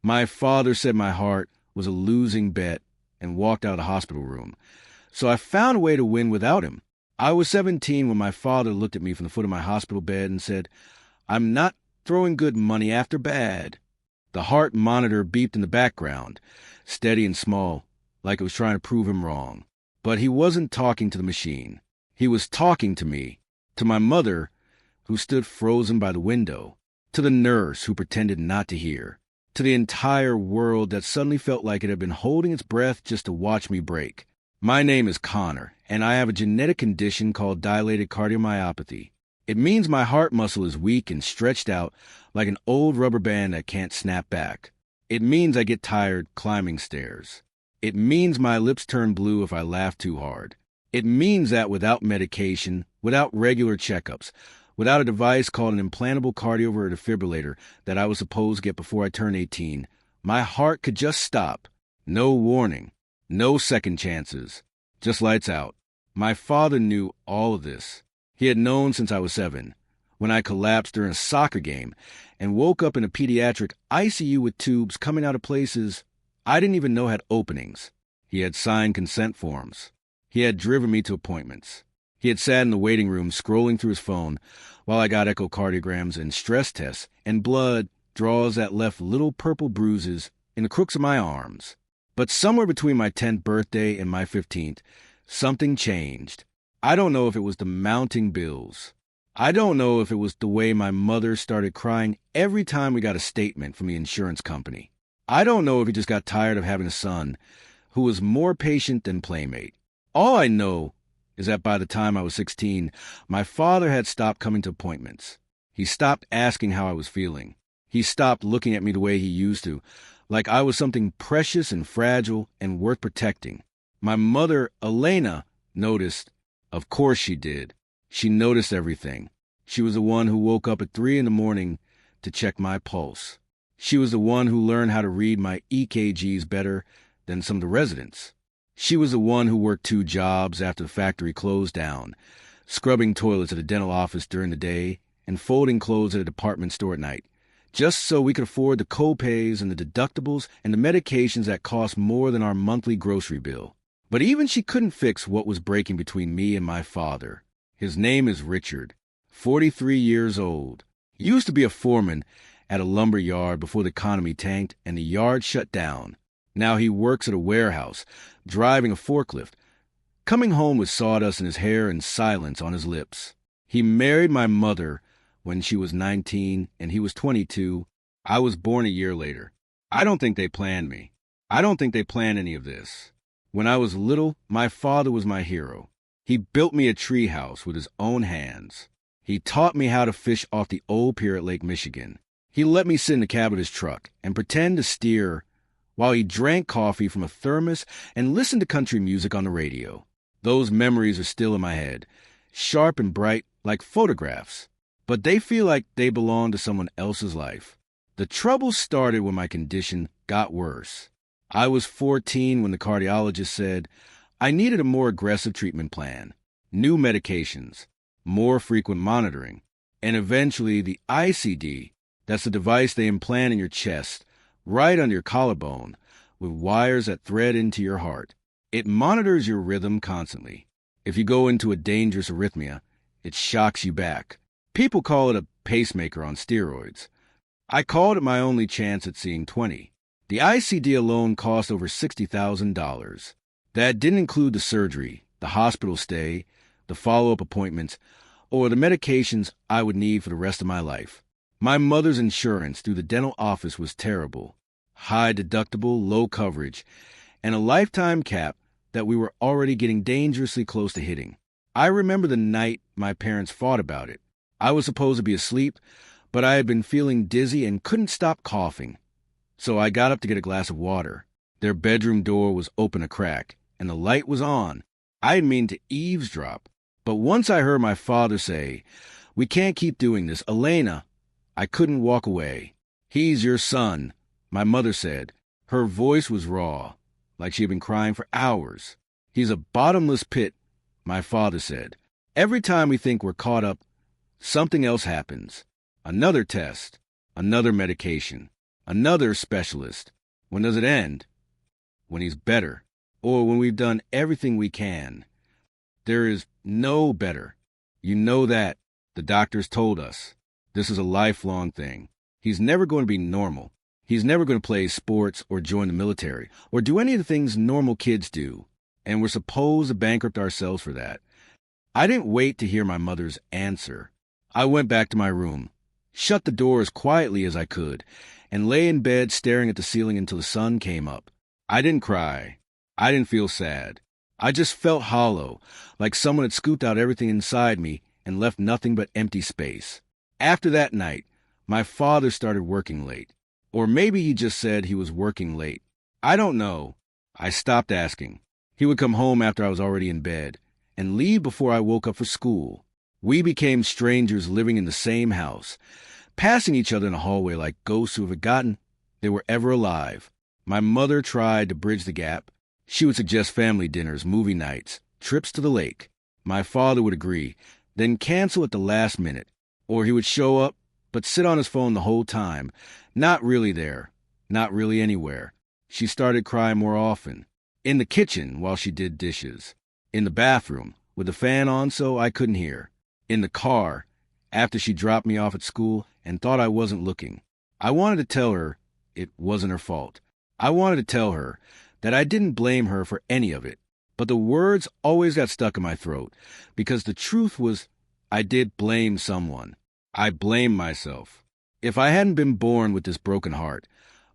My father said my heart was a losing bet and walked out of the hospital room. So I found a way to win without him. I was 17 when my father looked at me from the foot of my hospital bed and said, "I'm not throwing good money after bad." The heart monitor beeped in the background, steady and small, like it was trying to prove him wrong. But he wasn't talking to the machine. He was talking to me, to my mother, who stood frozen by the window, to the nurse who pretended not to hear, to the entire world that suddenly felt like it had been holding its breath just to watch me break. My name is Connor, and I have a genetic condition called dilated cardiomyopathy. It means my heart muscle is weak and stretched out like an old rubber band that can't snap back. It means I get tired climbing stairs. It means my lips turn blue if I laugh too hard. It means that without medication, without regular checkups, without a device called an implantable cardioverter defibrillator that I was supposed to get before I turned 18, my heart could just stop. No warning. No second chances. Just lights out. My father knew all of this. He had known since I was 7, when I collapsed during a soccer game and woke up in a pediatric ICU with tubes coming out of places I didn't even know had openings. He had signed consent forms. He had driven me to appointments. He had sat in the waiting room scrolling through his phone while I got echocardiograms and stress tests and blood draws that left little purple bruises in the crooks of my arms. But somewhere between my 10th birthday and my 15th, something changed. I don't know if it was the mounting bills. I don't know if it was the way my mother started crying every time we got a statement from the insurance company. I don't know if he just got tired of having a son who was more patient than Playmate. All I know is that by the time I was 16, my father had stopped coming to appointments. He stopped asking how I was feeling. He stopped looking at me the way he used to, like I was something precious and fragile and worth protecting. My mother, Elena, noticed. Of course she did. She noticed everything. She was the one who woke up at 3 a.m. to check my pulse. She was the one who learned how to read my EKGs better than some of the residents. She was the one who worked 2 jobs after the factory closed down, scrubbing toilets at a dental office during the day and folding clothes at a department store at night, just so we could afford the co-pays and the deductibles and the medications that cost more than our monthly grocery bill. But even she couldn't fix what was breaking between me and my father. His name is Richard, 43 years old. He used to be a foreman at a lumber yard before the economy tanked and the yard shut down. Now he works at a warehouse, driving a forklift, coming home with sawdust in his hair and silence on his lips. He married my mother when she was 19 and he was 22. I was born a year later. I don't think they planned me. I don't think they planned any of this. When I was little, my father was my hero. He built me a treehouse with his own hands. He taught me how to fish off the old pier at Lake Michigan. He let me sit in the cab of his truck and pretend to steer while he drank coffee from a thermos and listened to country music on the radio. Those memories are still in my head, sharp and bright like photographs, but they feel like they belong to someone else's life. The trouble started when my condition got worse. I was 14 when the cardiologist said I needed a more aggressive treatment plan, new medications, more frequent monitoring, and eventually the ICD. That's the device they implant in your chest, right under your collarbone, with wires that thread into your heart. It monitors your rhythm constantly. If you go into a dangerous arrhythmia, it shocks you back. People call it a pacemaker on steroids. I called it my only chance at seeing 20. The ICD alone cost over $60,000. That didn't include the surgery, the hospital stay, the follow-up appointments, or the medications I would need for the rest of my life. My mother's insurance through the dental office was terrible. High deductible, low coverage, and a lifetime cap that we were already getting dangerously close to hitting. I remember the night my parents fought about it. I was supposed to be asleep, but I had been feeling dizzy and couldn't stop coughing. So I got up to get a glass of water. Their bedroom door was open a crack, and the light was on. I didn't mean to eavesdrop, but once I heard my father say, "We can't keep doing this, Elena," I couldn't walk away. "He's your son," my mother said. Her voice was raw, like she had been crying for hours. "He's a bottomless pit," my father said. "Every time we think we're caught up, something else happens. Another test, another medication, Another specialist. When does it end? When he's better. Or when we've done everything we can. There is no better. You know that. The doctors told us. This is a lifelong thing. He's never going to be normal. He's never going to play sports or join the military or do any of the things normal kids do. And we're supposed to bankrupt ourselves for that. I didn't wait to hear my mother's answer. I went back to my room, shut the door as quietly as I could, and lay in bed staring at the ceiling until the sun came up. I didn't cry. I didn't feel sad. I just felt hollow, like someone had scooped out everything inside me and left nothing but empty space. After that night, my father started working late. Or maybe he just said he was working late. I don't know. I stopped asking. He would come home after I was already in bed and leave before I woke up for school. We became strangers living in the same house, passing each other in the hallway like ghosts who have forgotten they were ever alive. My mother tried to bridge the gap. She would suggest family dinners, movie nights, trips to the lake. My father would agree, then cancel at the last minute. Or he would show up, but sit on his phone the whole time, not really there, not really anywhere. She started crying more often. In the kitchen while she did dishes. In the bathroom, with the fan on so I couldn't hear. In the car, after she dropped me off at school and thought I wasn't looking. I wanted to tell her it wasn't her fault. I wanted to tell her that I didn't blame her for any of it. But the words always got stuck in my throat, because the truth was I did blame someone. I blamed myself. If I hadn't been born with this broken heart,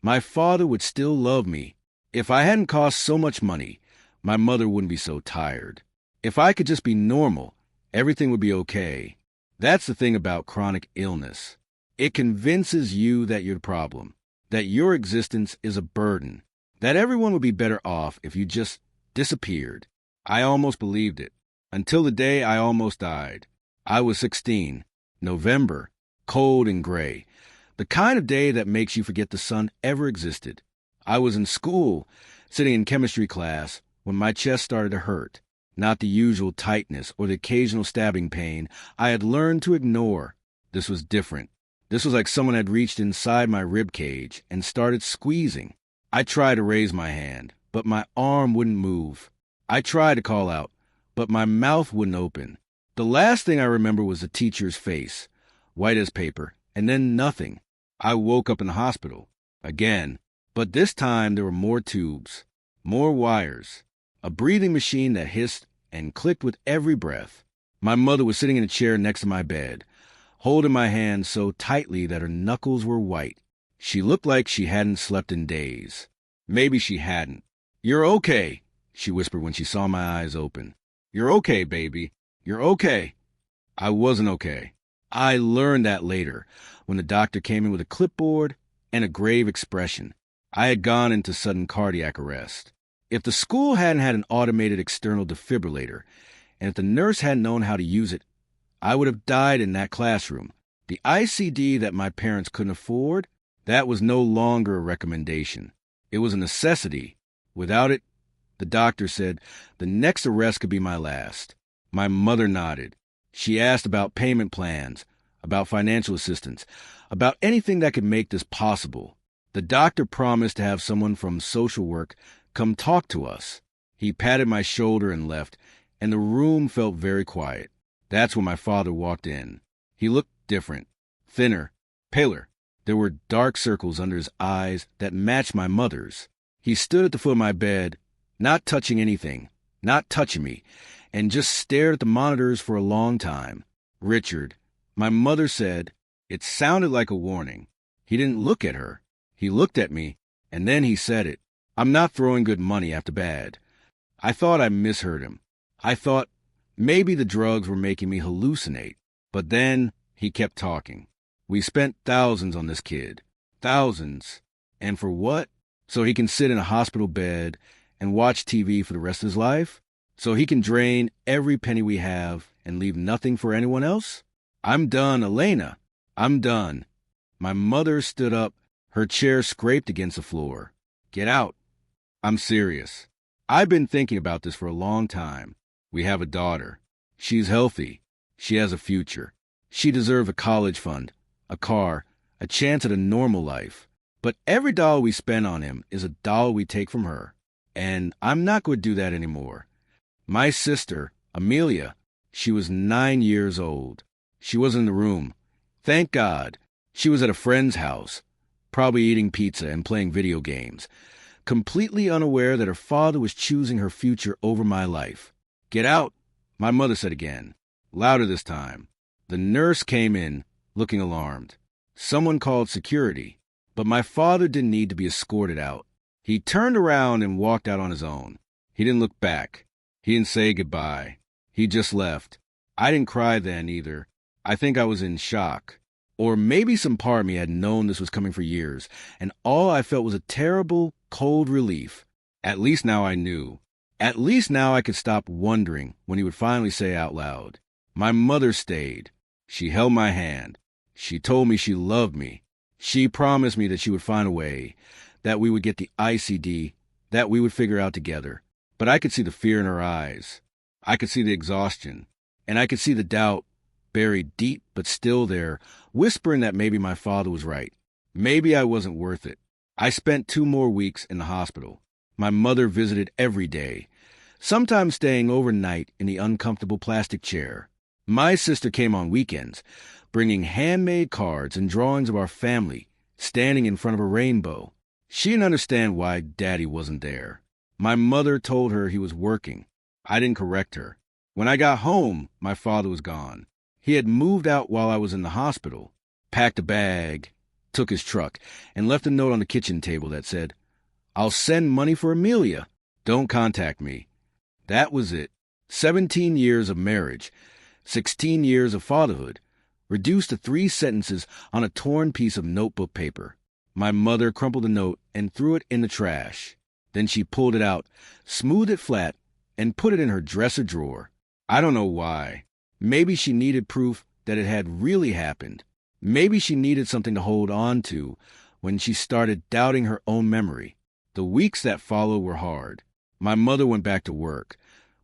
my father would still love me. If I hadn't cost so much money, my mother wouldn't be so tired. If I could just be normal, everything would be okay. That's the thing about chronic illness. It convinces you that you're the problem, that your existence is a burden, that everyone would be better off if you just disappeared. I almost believed it, until the day I almost died. I was 16, November, cold and gray, the kind of day that makes you forget the sun ever existed. I was in school, sitting in chemistry class, when my chest started to hurt. Not the usual tightness or the occasional stabbing pain I had learned to ignore. This was different. This was like someone had reached inside my rib cage and started squeezing. I tried to raise my hand, but my arm wouldn't move. I tried to call out, but my mouth wouldn't open. The last thing I remember was the teacher's face, white as paper, and then nothing. I woke up in the hospital. Again. But this time there were more tubes, more wires, a breathing machine that hissed and clicked with every breath. My mother was sitting in a chair next to my bed, holding my hand so tightly that her knuckles were white. She looked like she hadn't slept in days. Maybe she hadn't. "You're okay," she whispered when she saw my eyes open. "You're okay, baby. You're okay." I wasn't okay. I learned that later, when the doctor came in with a clipboard and a grave expression. I had gone into sudden cardiac arrest. If the school hadn't had an automated external defibrillator, and if the nurse hadn't known how to use it, I would have died in that classroom. The ICD that my parents couldn't afford, that was no longer a recommendation. It was a necessity. Without it, the doctor said, the next arrest could be my last. My mother nodded. She asked about payment plans, about financial assistance, about anything that could make this possible. The doctor promised to have someone from social work come talk to us. He patted my shoulder and left, and the room felt very quiet. That's when my father walked in. He looked different, thinner, paler. There were dark circles under his eyes that matched my mother's. He stood at the foot of my bed, not touching anything, not touching me, and just stared at the monitors for a long time. "Richard," my mother said. It sounded like a warning. He didn't look at her. He looked at me, and then he said it. "I'm not throwing good money after bad." I thought I misheard him. I thought maybe the drugs were making me hallucinate. But then he kept talking. "We spent thousands on this kid. Thousands. And for what? So he can sit in a hospital bed and watch TV for the rest of his life? So he can drain every penny we have and leave nothing for anyone else? I'm done, Elena. I'm done." My mother stood up. Her chair scraped against the floor. "Get out." "I'm serious. I've been thinking about this for a long time. We have a daughter. She's healthy. She has a future. She deserves a college fund, a car, a chance at a normal life. But every dollar we spend on him is a dollar we take from her. And I'm not going to do that anymore. My sister, Amelia, she was 9 years old. She wasn't in the room. Thank God. She was at a friend's house, probably eating pizza and playing video games, completely unaware that her father was choosing her future over my life. Get out, my mother said again, louder this time. The nurse came in, looking alarmed. Someone called security, but my father didn't need to be escorted out. He turned around and walked out on his own. He didn't look back. He didn't say goodbye. He just left. I didn't cry then either. I think I was in shock. Or maybe some part of me had known this was coming for years, and all I felt was a terrible, cold relief. At least now I knew. At least now I could stop wondering when he would finally say out loud. My mother stayed. She held my hand. She told me she loved me. She promised me that she would find a way, that we would get the ICD, that we would figure out together. But I could see the fear in her eyes. I could see the exhaustion. And I could see the doubt, buried deep but still there, whispering that maybe my father was right. Maybe I wasn't worth it. I spent 2 more weeks in the hospital. My mother visited every day, sometimes staying overnight in the uncomfortable plastic chair. My sister came on weekends, bringing handmade cards and drawings of our family, standing in front of a rainbow. She didn't understand why Daddy wasn't there. My mother told her he was working. I didn't correct her. When I got home, my father was gone. He had moved out while I was in the hospital, packed a bag, took his truck, and left a note on the kitchen table that said, "I'll send money for Amelia. Don't contact me." That was it. 17 years of marriage, 16 years of fatherhood, reduced to 3 sentences on a torn piece of notebook paper. My mother crumpled the note and threw it in the trash. Then she pulled it out, smoothed it flat, and put it in her dresser drawer. I don't know why. Maybe she needed proof that it had really happened. Maybe she needed something to hold on to when she started doubting her own memory. The weeks that followed were hard. My mother went back to work,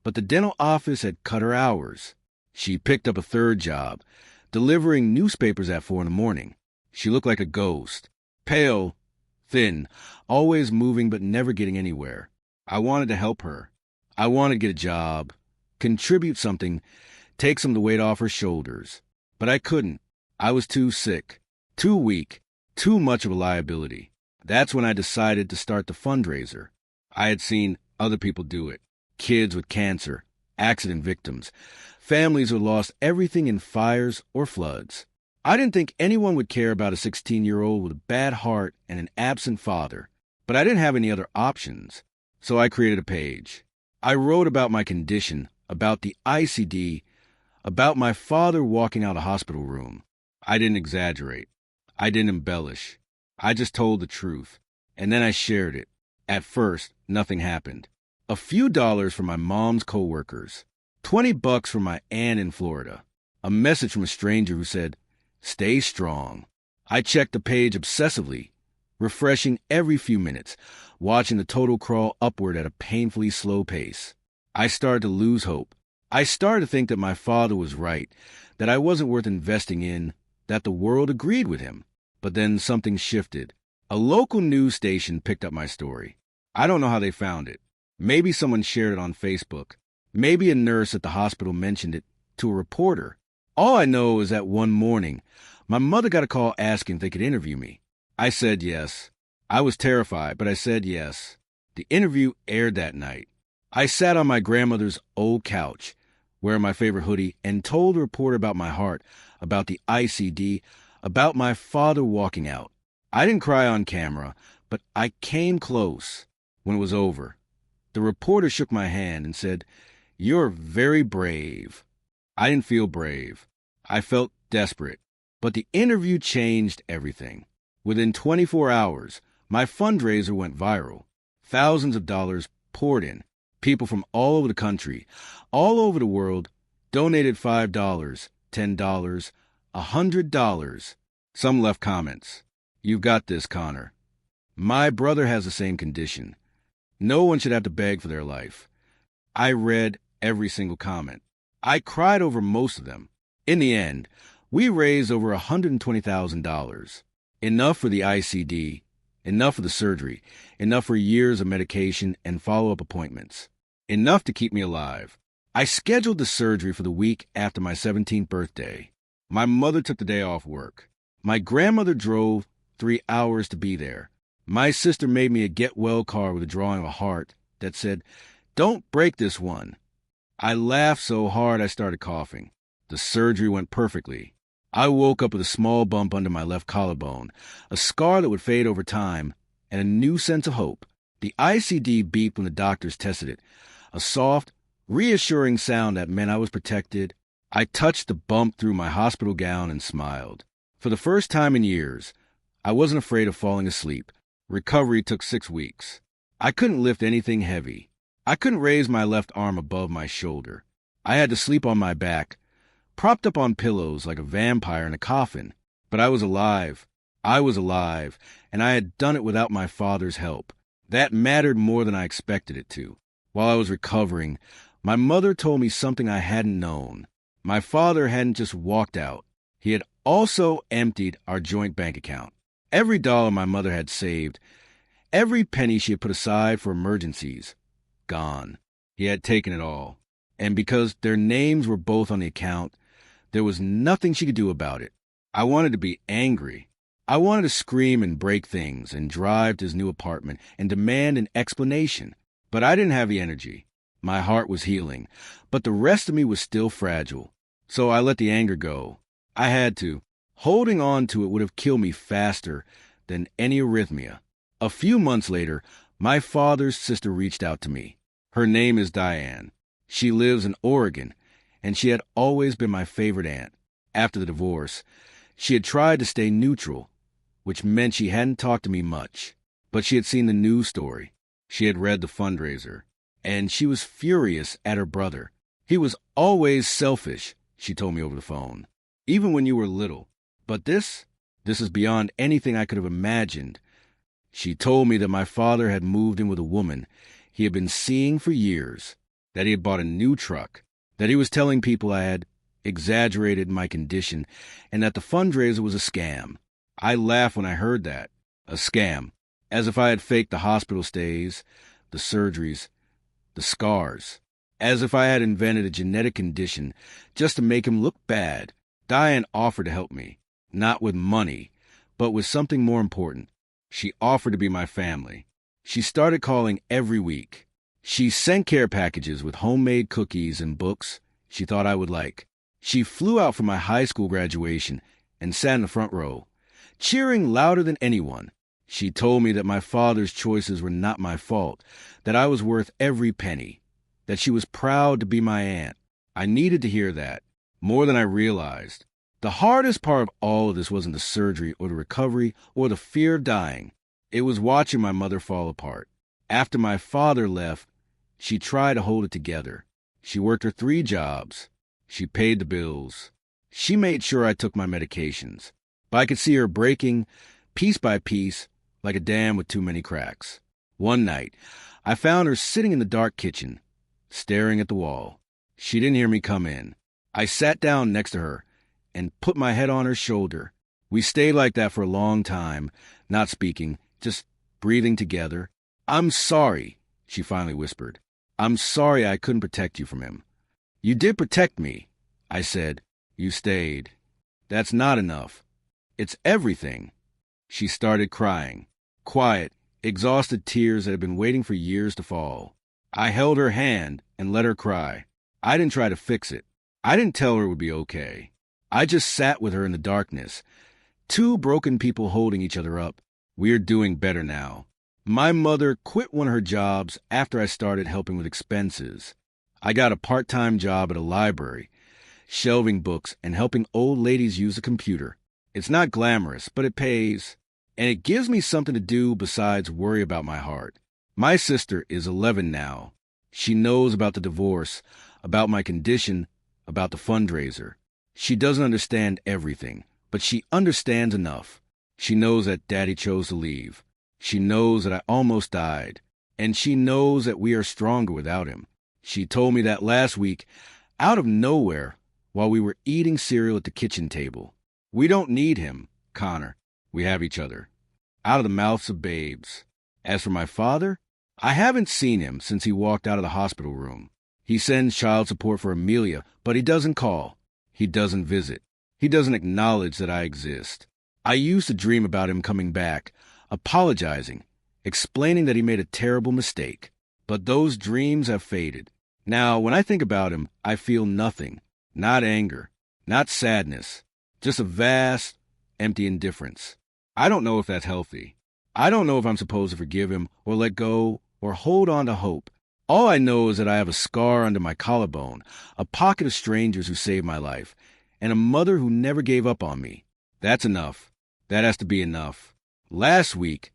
but the dental office had cut her hours. She picked up a 3rd job, delivering newspapers at 4 a.m. She looked like a ghost, pale, thin, always moving but never getting anywhere. I wanted to help her. I wanted to get a job, contribute something, take some of the weight off her shoulders. But I couldn't. I was too sick, too weak, too much of a liability. That's when I decided to start the fundraiser. I had seen other people do it. Kids with cancer, accident victims, families who lost everything in fires or floods. I didn't think anyone would care about a 16-year-old with a bad heart and an absent father, but I didn't have any other options. So I created a page. I wrote about my condition, about the ICD, about my father walking out of a hospital room. I didn't exaggerate. I didn't embellish. I just told the truth. And then I shared it. At first, nothing happened. A few dollars from my mom's coworkers. $20 from my aunt in Florida. A message from a stranger who said, "Stay strong." I checked the page obsessively, refreshing every few minutes, watching the total crawl upward at a painfully slow pace. I started to lose hope. I started to think that my father was right, that I wasn't worth investing in, that the world agreed with him. But then something shifted. A local news station picked up my story. I don't know how they found it. Maybe someone shared it on Facebook. Maybe a nurse at the hospital mentioned it to a reporter. All I know is that one morning, my mother got a call asking if they could interview me. I said yes. I was terrified, but I said yes. The interview aired that night. I sat on my grandmother's old couch, wearing my favorite hoodie, and told the reporter about my heart, about the ICD, about my father walking out. I didn't cry on camera, but I came close. When it was over, the reporter shook my hand and said, "You're very brave." I didn't feel brave. I felt desperate. But the interview changed everything. Within 24 hours, my fundraiser went viral. Thousands of dollars poured in. People from all over the country, all over the world, donated $5, $10, $100. Some left comments. "You've got this, Connor. My brother has the same condition. No one should have to beg for their life." I read every single comment. I cried over most of them. In the end, we raised over $120,000. Enough for the ICD, Enough of the surgery. Enough for years of medication and follow-up appointments. Enough to keep me alive. I scheduled the surgery for the week after my 17th birthday. My mother took the day off work. My grandmother drove 3 hours to be there. My sister made me a get-well card with a drawing of a heart that said, "Don't break this one." I laughed so hard I started coughing. The surgery went perfectly. I woke up with a small bump under my left collarbone, a scar that would fade over time, and a new sense of hope. The ICD beeped when the doctors tested it, a soft, reassuring sound that meant I was protected. I touched the bump through my hospital gown and smiled. For the first time in years, I wasn't afraid of falling asleep. Recovery took 6 weeks. I couldn't lift anything heavy. I couldn't raise my left arm above my shoulder. I had to sleep on my back, propped up on pillows like a vampire in a coffin. But I was alive. I was alive, and I had done it without my father's help. That mattered more than I expected it to. While I was recovering, my mother told me something I hadn't known. My father hadn't just walked out. He had also emptied our joint bank account. Every dollar my mother had saved, every penny she had put aside for emergencies, gone. He had taken it all. And because their names were both on the account, there was nothing she could do about it. I wanted to be angry. I wanted to scream and break things and drive to his new apartment and demand an explanation. But I didn't have the energy. My heart was healing, but the rest of me was still fragile. So I let the anger go. I had to. Holding on to it would have killed me faster than any arrhythmia. A few months later, my father's sister reached out to me. Her name is Diane. She lives in Oregon, and she had always been my favorite aunt. After the divorce, she had tried to stay neutral, which meant she hadn't talked to me much. But she had seen the news story. She had read the fundraiser, and she was furious at her brother. He was always selfish, she told me over the phone, even when you were little. But this is beyond anything I could have imagined. She told me that my father had moved in with a woman he had been seeing for years, that he had bought a new truck, that he was telling people I had exaggerated my condition, and that the fundraiser was a scam. I laughed when I heard that. A scam. As if I had faked the hospital stays, the surgeries, the scars. As if I had invented a genetic condition just to make him look bad. Diane offered to help me. Not with money, but with something more important. She offered to be my family. She started calling every week. She sent care packages with homemade cookies and books she thought I would like. She flew out for my high school graduation and sat in the front row, cheering louder than anyone. She told me that my father's choices were not my fault, that I was worth every penny, that she was proud to be my aunt. I needed to hear that, more than I realized. The hardest part of all of this wasn't the surgery or the recovery or the fear of dying. It was watching my mother fall apart. After my father left, she tried to hold it together. She worked her 3 jobs. She paid the bills. She made sure I took my medications. But I could see her breaking, piece by piece, like a dam with too many cracks. One night, I found her sitting in the dark kitchen, staring at the wall. She didn't hear me come in. I sat down next to her and put my head on her shoulder. We stayed like that for a long time, not speaking, just breathing together. "I'm sorry," she finally whispered. "I'm sorry I couldn't protect you from him." "You did protect me," I said. "You stayed." "That's not enough. It's everything." She started crying. Quiet, exhausted tears that had been waiting for years to fall. I held her hand and let her cry. I didn't try to fix it. I didn't tell her it would be okay. I just sat with her in the darkness. 2 broken people holding each other up. We're doing better now. My mother quit one of her jobs after I started helping with expenses. I got a part-time job at a library, shelving books and helping old ladies use a computer. It's not glamorous, but it pays. And it gives me something to do besides worry about my heart. My sister is 11 now. She knows about the divorce, about my condition, about the fundraiser. She doesn't understand everything, but she understands enough. She knows that Daddy chose to leave. She knows that I almost died. And she knows that we are stronger without him. She told me that last week, out of nowhere, while we were eating cereal at the kitchen table. "We don't need him, Connor. We have each other." out of the mouths of babes. As for my father, I haven't seen him since he walked out of the hospital room. He sends child support for Amelia, but he doesn't call. He doesn't visit. He doesn't acknowledge that I exist. I used to dream about him coming back, apologizing, explaining that he made a terrible mistake. But those dreams have faded. Now, when I think about him, I feel nothing. Not anger, not sadness, just a vast, empty indifference. I don't know if that's healthy. I don't know if I'm supposed to forgive him or let go or hold on to hope. All I know is that I have a scar under my collarbone, a pocket of strangers who saved my life, and a mother who never gave up on me. That's enough. That has to be enough. Last week,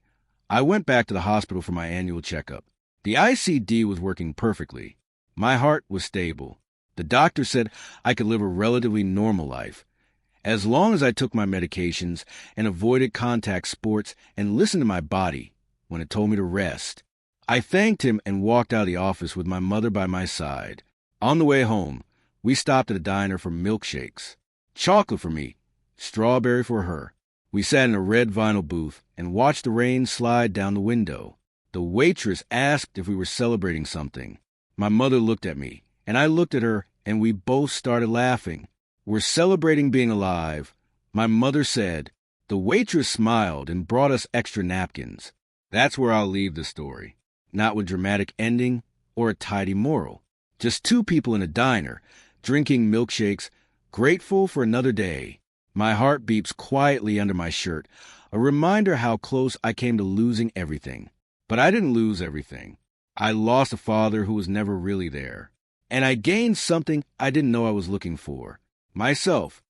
I went back to the hospital for my annual checkup. The ICD was working perfectly. My heart was stable. The doctor said I could live a relatively normal life, as long as I took my medications and avoided contact sports and listened to my body when it told me to rest. I thanked him and walked out of the office with my mother by my side. On the way home, we stopped at a diner for milkshakes. Chocolate for me, strawberry for her. We sat in a red vinyl booth and watched the rain slide down the window. The waitress asked if we were celebrating something. My mother looked at me, and I looked at her, and we both started laughing. We're celebrating being alive, my mother said. The waitress smiled and brought us extra napkins. That's where I'll leave the story. Not with dramatic ending or a tidy moral. Just two people in a diner, drinking milkshakes, grateful for another day. My heart beeps quietly under my shirt, a reminder how close I came to losing everything. But I didn't lose everything. I lost a father who was never really there. And I gained something I didn't know I was looking for. Myself.